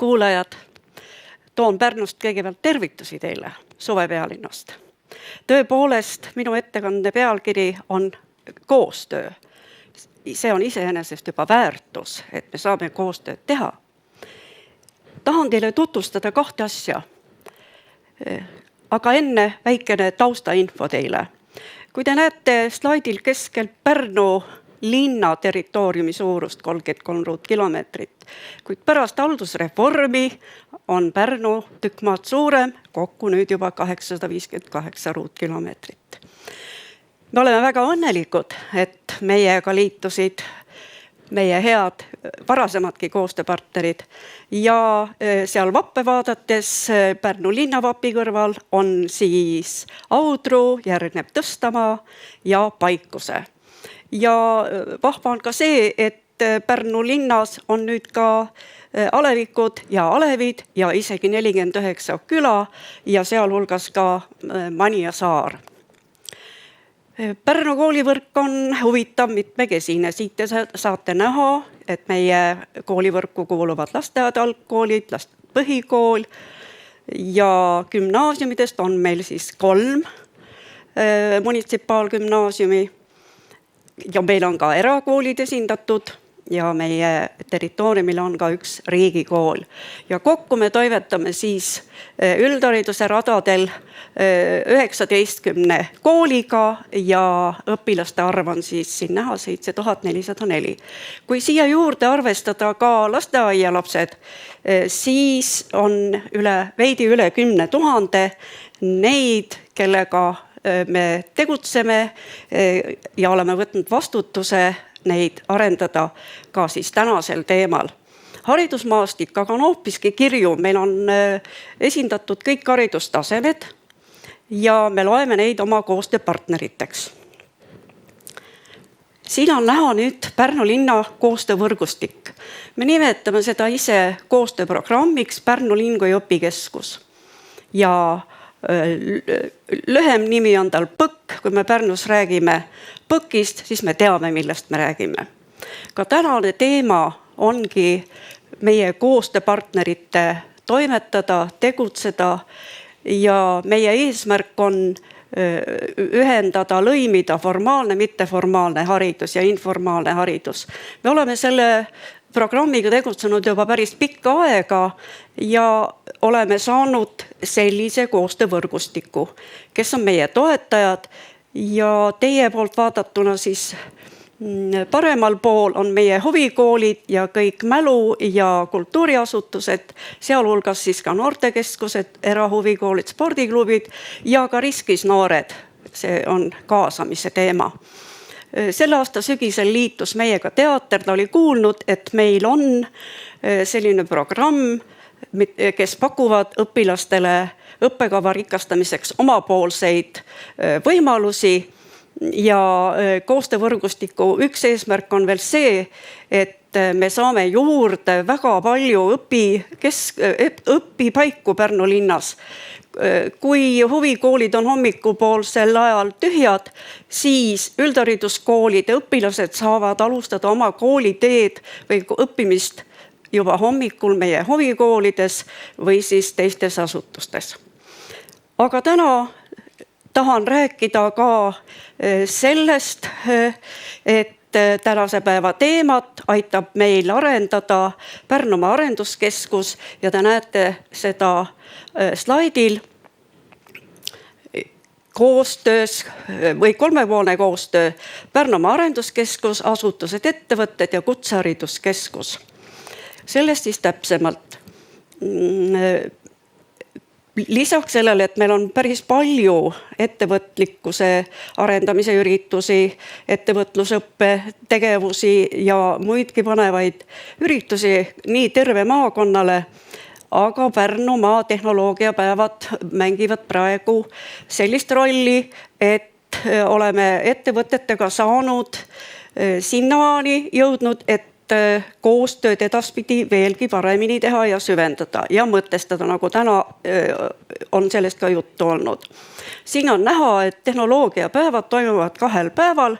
kuulajad, toon Pärnust kõigepealt tervitusi teile suve pealinnast. Tõepoolest, minu ettekande pealkiri on koostöö. See on iseenesest juba väärtus, et me saame koostööd teha. Tahan teile tutvustada kahte asja. Aga enne väikene taustainfo teile. Kui te näete slaidil keskel Pärnu linna territooriumi suurust 33 ruutkilomeetrit, kuid pärast haldusreformi on Pärnu tükk maad suurem, kokku nüüd juba 858 ruutkilomeetrit. Me oleme väga õnnelikud, et meiega liitusid meie head varasemadki koostööpartnerid ja seal vappe vaadates Pärnu linnavapi kõrval on siis Audru, järgneb Tõstamaa ja Paikuse. Ja vahva on ka see, et Pärnu linnas on nüüd ka alevikud ja alevid ja isegi 49 küla ja sealhulgas ka Manija saar. Pärnu koolivõrk on huvitav mitmekesine. Siit te saate näha, et meie koolivõrku kuuluvad lasteaed, algkoolid, põhikool ja gümnaasiumidest on meil siis 3 munitsipaalgümnaasiumi ja meil on ka erakoolid esindatud ja meie territooriumil on ka 1 riigikool. Ja kokku me toimetame siis üldhariduse radadel 19 kooliga ja õpilaste arv on siis siin näha 7404. Kui siia juurde arvestada ka lasteaialapsed, siis on veidi üle 10 000 neid, kellega me tegutseme ja oleme võtnud vastutuse neid arendada ka siis tänasel teemal. Haridusmaastik aga on hoopiski kirju, meil on esindatud kõik haridustasemed ja me loeme neid oma koostööpartneriteks. Siin on näha nüüd Pärnu linna koostöövõrgustik. Me nimetame seda ise koostööprogrammiks Pärnu linn kui õpikeskus. Ja lühem nimi on tal PÕK, kui me Pärnus räägime PÕKist, siis me teame, millest me räägime. Ka tänane teema ongi meie koostööpartnerite toimetada, tegutseda ja meie eesmärk on ühendada, lõimida formaalne, mitteformaalne haridus ja informaalne haridus. Me oleme selle programmiga tegutsenud juba päris pikka aega ja oleme saanud sellise koostöövõrgustiku, kes on meie toetajad ja teie poolt vaadatuna siis paremal pool on meie huvikoolid ja kõik mälu- ja kultuuriasutused, sealhulgas siis ka noortekeskused, erahuvikoolid, spordiklubid ja ka riskis noored. See on kaasamise teema. Selle aasta sügisel liitus meiega teater, ta oli kuulnud, et meil on selline programm, kes pakuvad õpilastele õppekava rikastamiseks omapoolseid võimalusi ja koostöövõrgustiku üks eesmärk on veel see, et me saame juurde väga palju õpipaiku Pärnu linnas. Kui huvikoolid on hommikupoolsel ajal tühjad, siis üldhariduskoolide õpilased saavad alustada oma kooliteed või õppimist juba hommikul meie huvikoolides või siis teistes asutustes. Aga täna tahan rääkida ka sellest, et tänase päeva teemat aitab meil arendada Pärnumaa arenduskeskus ja te näete seda slaidil koostöös või 3-poolne koostöö Pärnumaa arenduskeskus, asutused, ettevõtted ja kutsehariduskeskus. Sellest siis täpsemalt. Lisaks sellele, et meil on päris palju ettevõtlikkuse arendamise üritusi, ettevõtlusõppe tegevusi ja muidki panevaid üritusi nii terve maakonnale, aga Pärnumaa tehnoloogiapäevad mängivad praegu sellist rolli, et oleme ettevõtetega saanud sinnamaani jõudnud, et koostööd edaspidi veelgi paremini teha ja süvendada ja mõtestada, nagu täna on sellest ka juttu olnud. Siin on näha, et tehnoloogiapäevad toimuvad 2 päeval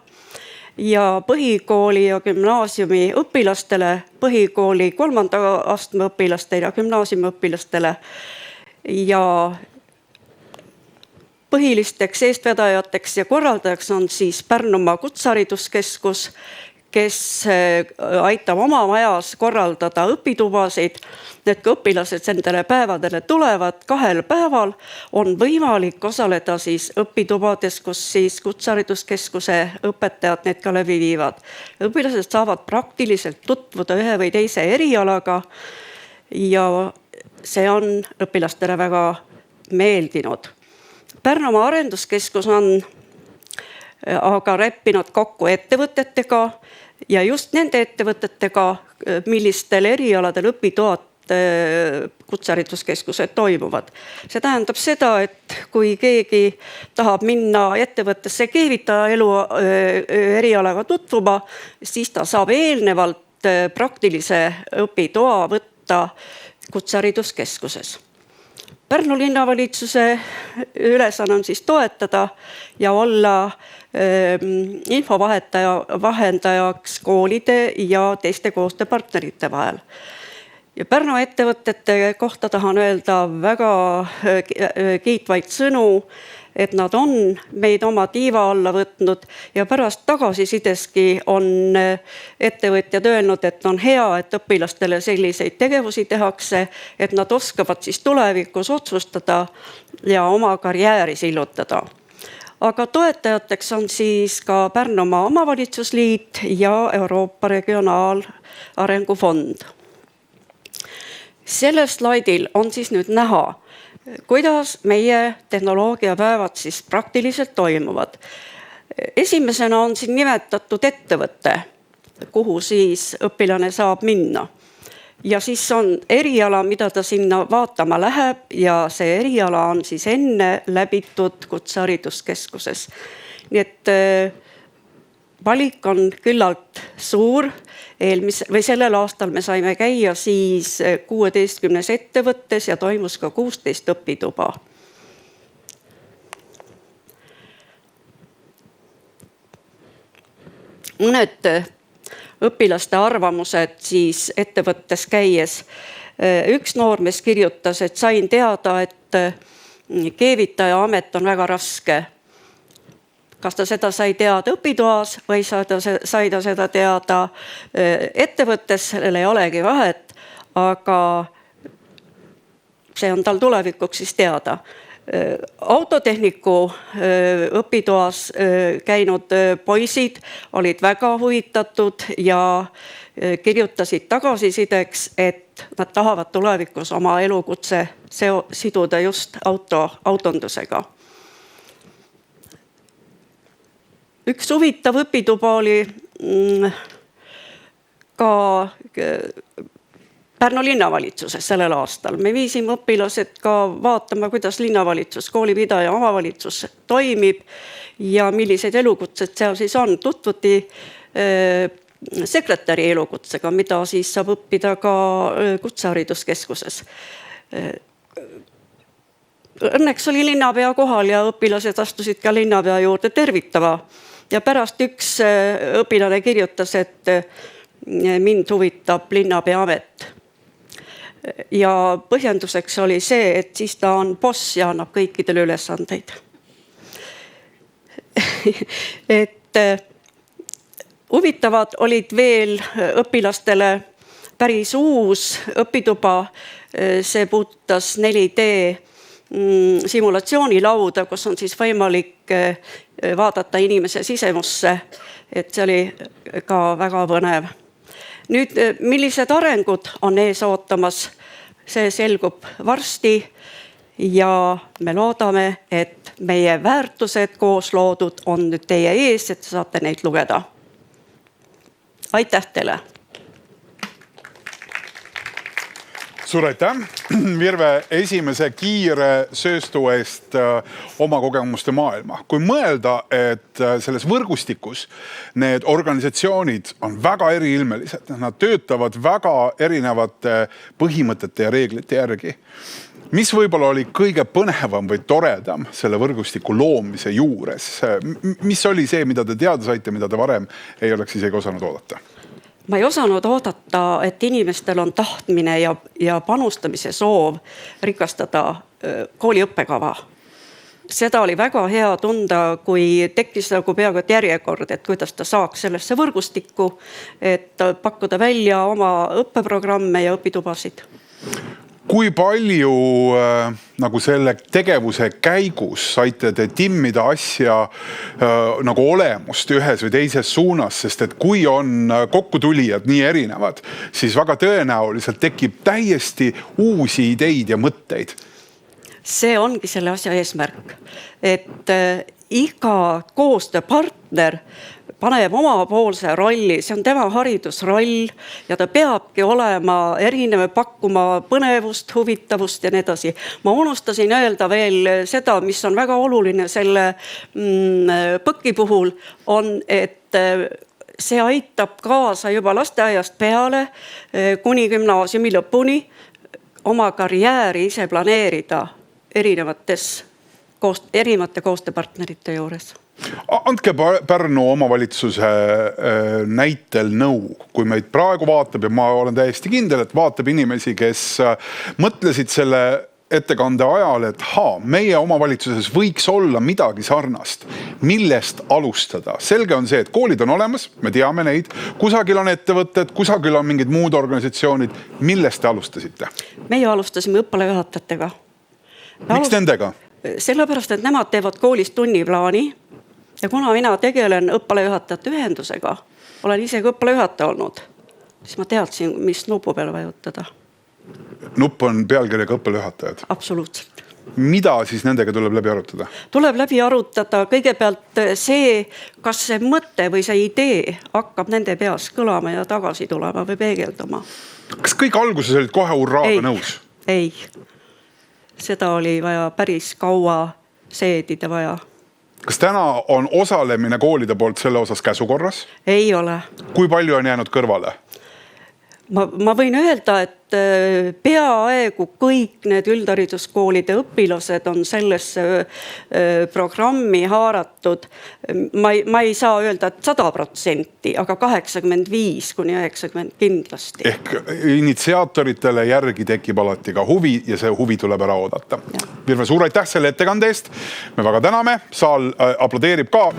ja põhikooli ja gümnaasiumi õpilastele, põhikooli 3. astme õpilastele ja gümnaasiumi õpilastele. Ja põhilisteks eestvedajateks ja korraldajaks on siis Pärnumaa Kutsehariduskeskus, kes aitab oma majas korraldada õpitubasid. Need kui õpilased nendele päevadele tulevad 2 päeval, on võimalik osaleda siis õpitubades, kus siis Kutsehariduskeskuse õpetajad need ka läbi viivad. Õpilased saavad praktiliselt tutvuda ühe või teise erialaga ja see on õpilastele väga meeldinud. Pärnumaa Arenduskeskus on aga leppinud kokku ettevõtetega ja just nende ettevõtetega, millistel erialadel õpitoad Kutsehariduskeskused toimuvad. See tähendab seda, et kui keegi tahab minna ettevõttesse keevitaja erialaga tutvuma, siis ta saab eelnevalt praktilise õpitoa võtta Kutsehariduskeskuses. Pärnu linnavalitsuse ülesanne on siis toetada ja olla infovahendajaks koolide ja teiste koostööpartnerite vahel. Ja Pärnu ettevõtete kohta tahan öelda väga kiitvaid sõnu, et nad on meid oma tiiva alla võtnud ja pärast tagasisideski on ettevõtjad öelnud, et on hea, et õpilastele selliseid tegevusi tehakse, et nad oskavad siis tulevikus otsustada ja oma karjääri sillutada. Aga toetajateks on siis ka Pärnumaa Omavalitsusliit ja Euroopa Regionaalarengu Fond. Sellel slaidil on siis nüüd näha, kuidas meie tehnoloogiapäevad siis praktiliselt toimuvad. Esimesena on siin nimetatud ettevõte, kuhu siis õpilane saab minna. Ja siis on eriala, mida ta sinna vaatama läheb ja see eriala on siis enne läbitud Kutsehariduskeskuses. Nii et valik on küllalt suur. Sellel aastal me saime käia siis 16 ettevõttes ja toimus ka 16 õpituba. Mõned õpilaste arvamused siis ettevõttes käies. Üks noormees kirjutas, et sain teada, et keevitaja amet on väga raske. Kas ta seda sai teada õpitoas või sai ta seda teada ettevõttes, sellel ei olegi vahet, aga see on tal tulevikuks siis teada. Autotehniku õpitoas käinud poisid olid väga huvitatud ja kirjutasid tagasisideks, et nad tahavad tulevikus oma elukutse siduda just autondusega. Üks huvitav õpituba oli ka Pärnu linnavalitsuses sellel aastal. Me viisime õpilased ka vaatama, kuidas linnavalitsus, koolipidaja omavalitsus toimib ja millised elukutsed seal siis on. Tutvuti sekretäri elukutsega, mida siis saab õppida ka Kutsehariduskeskuses. Õnneks oli linnapea kohal ja õpilased astusid ka linnapea juurde tervitama. Ja pärast üks õpilane kirjutas, et mind huvitab linnapea amet. Ja põhjenduseks oli see, et siis ta on boss ja annab kõikidele ülesandeid. Et huvitavad olid veel õpilastele päris uus õpituba. See puudutas 4D simulatsioonilauda, kus on siis võimalik vaadata inimese sisemusse, et see oli ka väga põnev. Nüüd, millised arengud on ees ootamas, see selgub varsti ja me loodame, et meie väärtused koos loodud on nüüd teie ees, et saate neid lugeda. Aitäh teile! Suur aitäh, Virve, esimese kiire sööstu eest oma kogemuste maailma. Kui mõelda, et selles võrgustikus need organisatsioonid on väga eriilmelised, nad töötavad väga erinevate põhimõtete ja reeglite järgi. Mis võib-olla oli kõige põnevam või toredam selle võrgustiku loomise juures? Mis oli see, mida te teada saite, mida te varem ei oleks isegi osanud oodata? Ma ei osanud oodata, et inimestel on tahtmine ja panustamise soov rikastada kooli õppekava. Seda oli väga hea tunda, kui tekkis nagu peaaegu järjekord, et kuidas ta saaks sellesse võrgustikku, et pakkuda välja oma õppeprogramme ja õpitubasid. Kui palju nagu selle tegevuse käigus saite te timmida asja nagu olemust ühes või teises suunas, sest et kui on kokkutulijad nii erinevad, siis väga tõenäoliselt tekib täiesti uusi ideid ja mõtteid. See ongi selle asja eesmärk, et iga koostööpartner paneb omapoolse rolli, see on tema haridusroll ja ta peabki olema erinev, pakkuma põnevust, huvitavust ja nii edasi. Ma unustasin öelda veel seda, mis on väga oluline selle PõKi puhul, on, et see aitab kaasa juba lasteaiast peale kuni gümnaasiumi lõpuni oma karjääri ise planeerida erinevate koostööpartnerite juures. Andke Pärnu omavalitsuse näitel nõu, kui meid praegu vaatab ja ma olen täiesti kindel, et vaatab inimesi, kes mõtlesid selle ettekande ajal, et meie omavalitsuses võiks olla midagi sarnast, millest alustada. Selge on see, et koolid on olemas, me teame neid, kusagil on ettevõtted, kusagil on mingid muud organisatsioonid. Millest te alustasite? Meie alustasime õppealajuhatajatega. Miks nendega? Sellepärast, et nemad teevad koolis tunniplaani ja kuna mina tegelen õppealajuhatajate ühendusega, olen isegi õppealajuhataja olnud, siis ma teadsin, mis nupu peale vajutada. Nupp on pealkirjaga õppealajuhatajad? Absoluutselt. Mida siis nendega tuleb läbi arutada? Tuleb läbi arutada kõigepealt see, kas see mõte või see idee hakkab nende peas kõlama ja tagasi tulema või peegelduma. Kas kõik alguses olid kohe urraaga nõus? Ei. Seda oli vaja päris kaua seedida vaja. Kas täna on osalemine koolide poolt selle osas käsukorras? Ei ole. Kui palju on jäänud kõrvale? Ma võin öelda, et peaaegu kõik need üldhariduskoolide õpilased on sellesse programmi haaratud. Ma ei saa öelda, et 100%, aga 85–90% kindlasti. Ehk initsiaatoritele järgi tekib alati ka huvi ja see huvi tuleb ära oodata. Virve, suur aitäh selle ettekande eest. Me väga täname, saal aplodeerib ka.